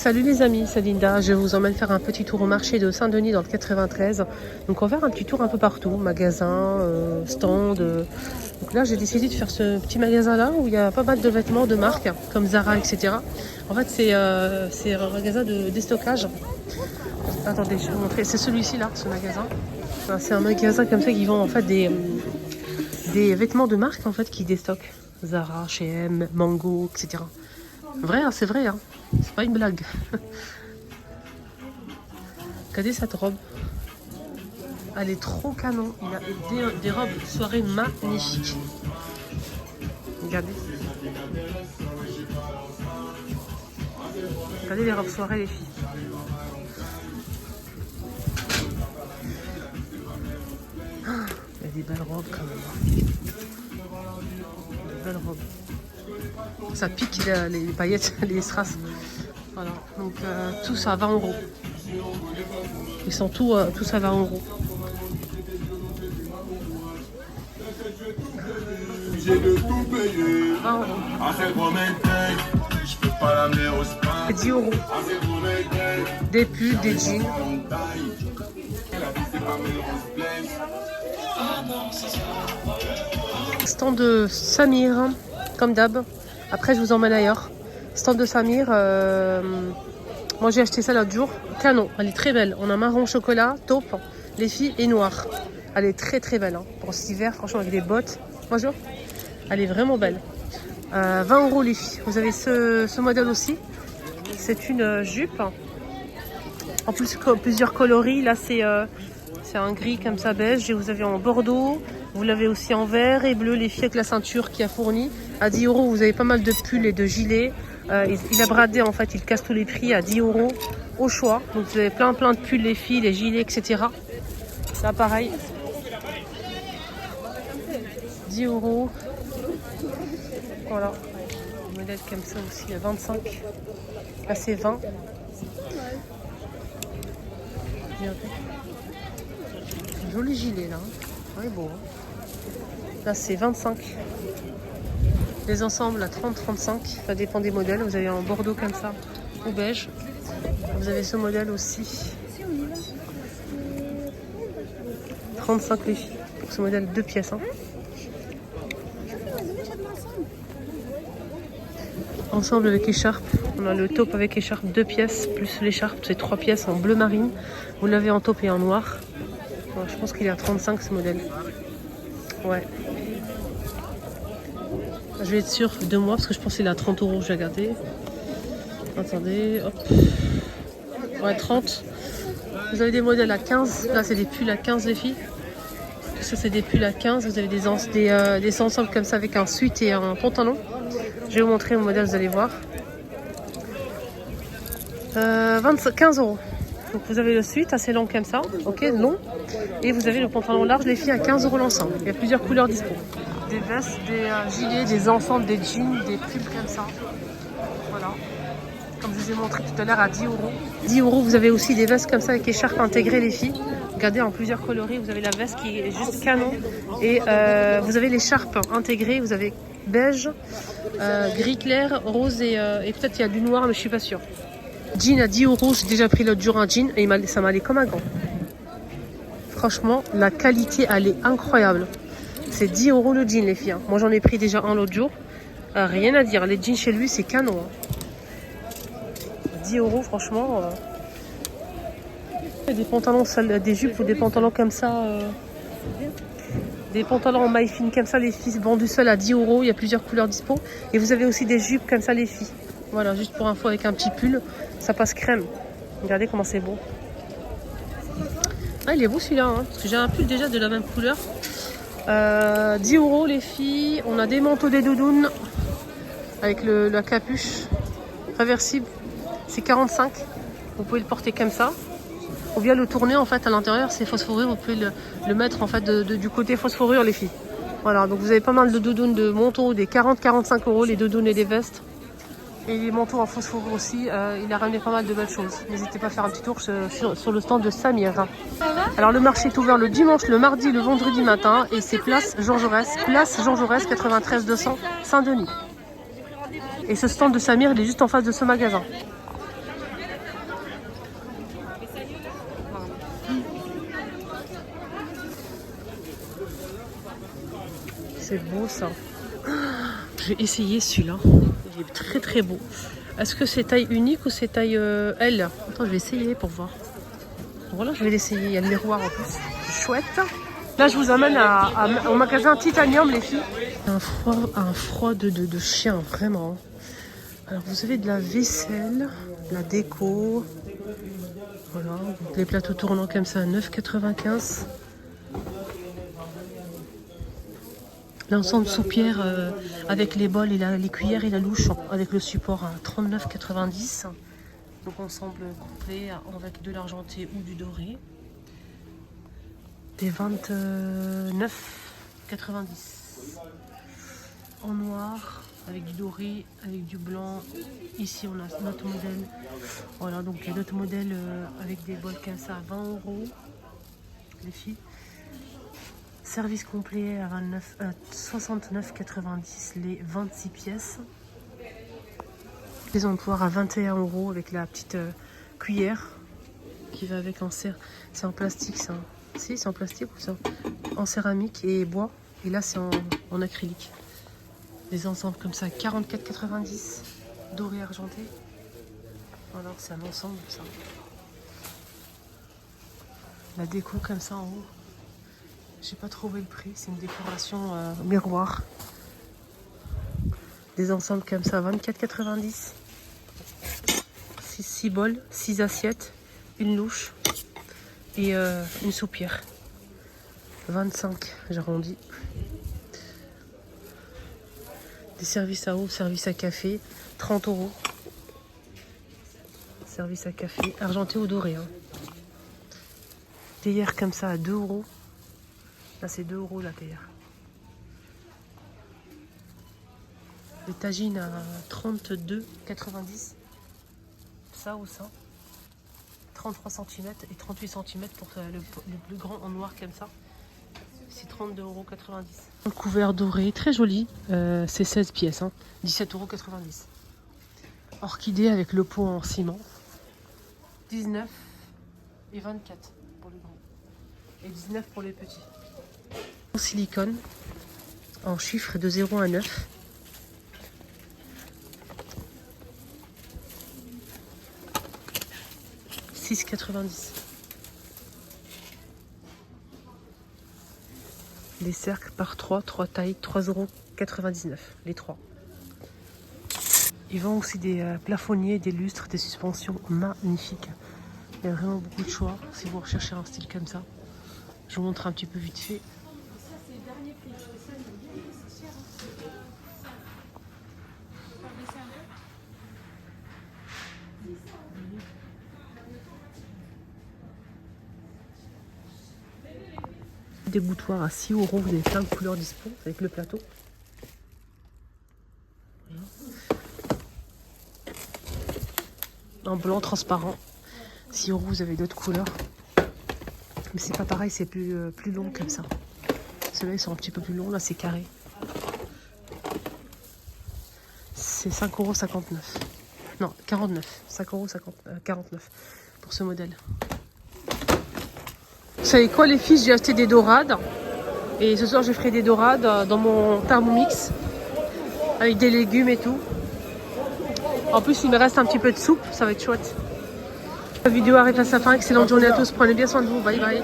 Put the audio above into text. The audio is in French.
Salut les amis, c'est Linda. Je vous emmène faire un petit tour au marché de Saint-Denis dans le 93. Donc on va faire un petit tour un peu partout, magasin, stand. Donc là j'ai décidé de faire ce petit magasin là où il y a pas mal de vêtements de marques comme Zara, etc. En fait c'est un magasin de déstockage. Attendez, je vais vous montrer. C'est celui-ci là, ce magasin. Enfin, c'est un magasin comme ça qui vend en fait des vêtements de marque en fait qui déstockent. Zara, H&M, Mango, etc. Vrai, hein, c'est vrai, hein. C'est pas une blague. Regardez cette robe. Elle est trop canon. Il y a des robes de soirée magnifiques. Regardez. Regardez les robes soirée, les filles. Ah, il y a des belles robes quand même. Des belles robes. Ça pique les paillettes, les strass. Voilà. Donc tous à 20 €. Ils sont tous à 20 €. J'ai de tout payer. 20 €. Je peux pas l'amener au spa. 10 €. Des pulls, des jeans. Stand de Samir, comme d'hab. Après, je vous emmène ailleurs. Stand de Samir. Moi, j'ai acheté ça l'autre jour. Canon. Elle est très belle. On a marron chocolat, taupe, les filles, et noir. Elle est très très belle. Hein. Pour cet hiver, franchement, avec des bottes. Bonjour. Elle est vraiment belle. 20 € les filles. Vous avez ce modèle aussi. C'est une jupe. En plus, plusieurs coloris. Là, c'est un gris comme ça, beige. Et vous avez en bordeaux. Vous l'avez aussi en vert et bleu, les filles, avec la ceinture qui a fourni. À 10 €, vous avez pas mal de pulls et de gilets. Il a bradé, en fait, il casse tous les prix à 10 € au choix. Donc vous avez plein de pulls, les filles, les gilets, etc. Là, pareil. 10 €. Voilà. Un modèle comme ça aussi à 25. Là, c'est 20. Joli gilet, là. Ouais, beau. Hein. Là, c'est 25. Les ensembles à 30-35. Ça dépend des modèles. Vous avez en bordeaux comme ça ou beige. Vous avez ce modèle aussi. 35 les filles. Pour ce modèle 2 pièces. Hein. Ensemble avec écharpe. On a le taupe avec écharpe 2 pièces plus l'écharpe. C'est 3 pièces en bleu marine. Vous l'avez en taupe et en noir. Alors, je pense qu'il est à 35 ce modèle. Ouais. Je vais être sûre de moi parce que je pense qu'il est à 30 €. Je vais regarder. Attendez, hop. Ouais, 30. Vous avez des modèles à 15. Là, c'est des pulls à 15 les filles. Ça, c'est des pulls à 15. Vous avez des ensembles comme ça avec un sweat et un pantalon. Je vais vous montrer le modèle, vous allez voir. 15 €. Donc vous avez le sweat assez long comme ça, ok, long. Et vous avez le pantalon large, les filles, à 15 € l'ensemble. Il y a plusieurs couleurs dispo. Des vestes, des gilets, des ensembles, des jeans, des pulls comme ça. Voilà. Comme je vous ai montré tout à l'heure à 10 €. 10 €, vous avez aussi des vestes comme ça avec écharpe intégrée, les filles. Regardez, en plusieurs coloris, vous avez la veste qui est juste canon. Et vous avez l'écharpe intégrée, vous avez beige, gris clair, rose et peut-être il y a du noir, mais je suis pas sûre. Jean à 10 €, j'ai déjà pris l'autre jour un jean et ça m'allait comme un gant. Franchement, la qualité, elle est incroyable. C'est 10 € le jean, les filles. Hein. Moi, j'en ai pris déjà un l'autre jour. Rien à dire. Les jeans chez lui, c'est canon. Hein. 10 €, franchement. Des pantalons, des jupes ou des pantalons comme ça. Des pantalons en maille fine comme ça, les filles, vendus seuls à 10 €. Il y a plusieurs couleurs dispo. Et vous avez aussi des jupes comme ça, les filles. Voilà, juste pour info, avec un petit pull. Ça passe crème. Regardez comment c'est beau. Ah, il est beau celui-là. Hein, parce que j'ai un pull déjà de la même couleur. 10 € les filles. On a des manteaux, des doudounes. Avec la capuche réversible. C'est 45. Vous pouvez le porter comme ça. Ou bien le tourner en fait à l'intérieur. C'est phosphorure. Vous pouvez le mettre en fait du côté phosphorure, les filles. Voilà, donc vous avez pas mal de doudounes, de manteaux, des 40-45 € les doudounes et les vestes. Et les manteaux en phosphorure aussi, il a ramené pas mal de belles choses. N'hésitez pas à faire un petit tour sur le stand de Samir. Alors le marché est ouvert le dimanche, le mardi, le vendredi matin. Et c'est place Jean Jaurès 93 200 Saint-Denis. Et ce stand de Samir, il est juste en face de ce magasin. c'est beau ça. Je vais essayer celui-là. Il est très très beau. Est-ce que c'est taille unique ou c'est taille L? Attends, je vais essayer pour voir. Voilà, je vais l'essayer. Il y a le miroir en plus. C'est chouette. Là, je vous emmène au magasin Titanium, les filles. Un froid de chien, vraiment. Alors, vous avez de la vaisselle, de la déco. Voilà, les plateaux tournants comme ça, 9,95. L'ensemble soupière avec les bols et les cuillères et la louche avec le support à 39,90. Donc ensemble complet avec de l'argenté ou du doré. Des 29,90. En noir avec du doré, avec du blanc. Ici on a notre modèle. Voilà, donc notre modèle avec des bols comme ça à 20 €. Les filles. Service complet à 69,90 les 26 pièces. Les emplois à 21 € avec la petite cuillère qui va avec en serre. C'est en plastique ça. Si, c'est en plastique ou ça? En céramique et bois. Et là, c'est en acrylique. Des ensembles comme ça, 44,90 doré argenté. Voilà, c'est un ensemble ça. La déco comme ça en haut. J'ai pas trouvé le prix, c'est une décoration miroir. Des ensembles comme ça, 24,90. 6 bols, 6 assiettes, une louche et une soupière. 25, j'arrondis. Des services à eau, service à café, 30 €. Service à café, argenté ou doré. Hein. Théière comme ça à 2 €. Là, c'est 2 € la théière. Des tagines à 32,90. Ça ou ça. 33 cm et 38 cm pour le plus grand en noir comme ça. C'est 32,90 €. Un couvert doré, très joli. C'est 16 pièces. Hein. 17,90 €. Orchidée avec le pot en ciment. 19 et 24 pour les grands. Et 19 pour les petits. En silicone, en chiffres de 0 à 9. « 6,90 €. Les cercles par 3 tailles, 3,99 € les 3. Ils vendent aussi des plafonniers, des lustres, des suspensions magnifiques. Il y a vraiment beaucoup de choix si vous recherchez un style comme ça. Je vous montre un petit peu vite fait. Des boutoirs à 6 €, vous avez plein de couleurs dispo avec le plateau. Voilà. En blanc transparent, 6 €, vous avez d'autres couleurs. Mais c'est pas pareil, c'est plus long comme ça. Ceux-là, ils sont un petit peu plus longs, là c'est carré. C'est 5,59 €. Non, 49. 5,49 € pour ce modèle. Vous savez quoi les filles, j'ai acheté des dorades. Et ce soir je ferai des dorades dans mon Thermomix. Avec des légumes et tout. En plus il me reste un petit peu de soupe, ça va être chouette. La vidéo arrive à sa fin, excellente journée à tous, prenez bien soin de vous, bye bye.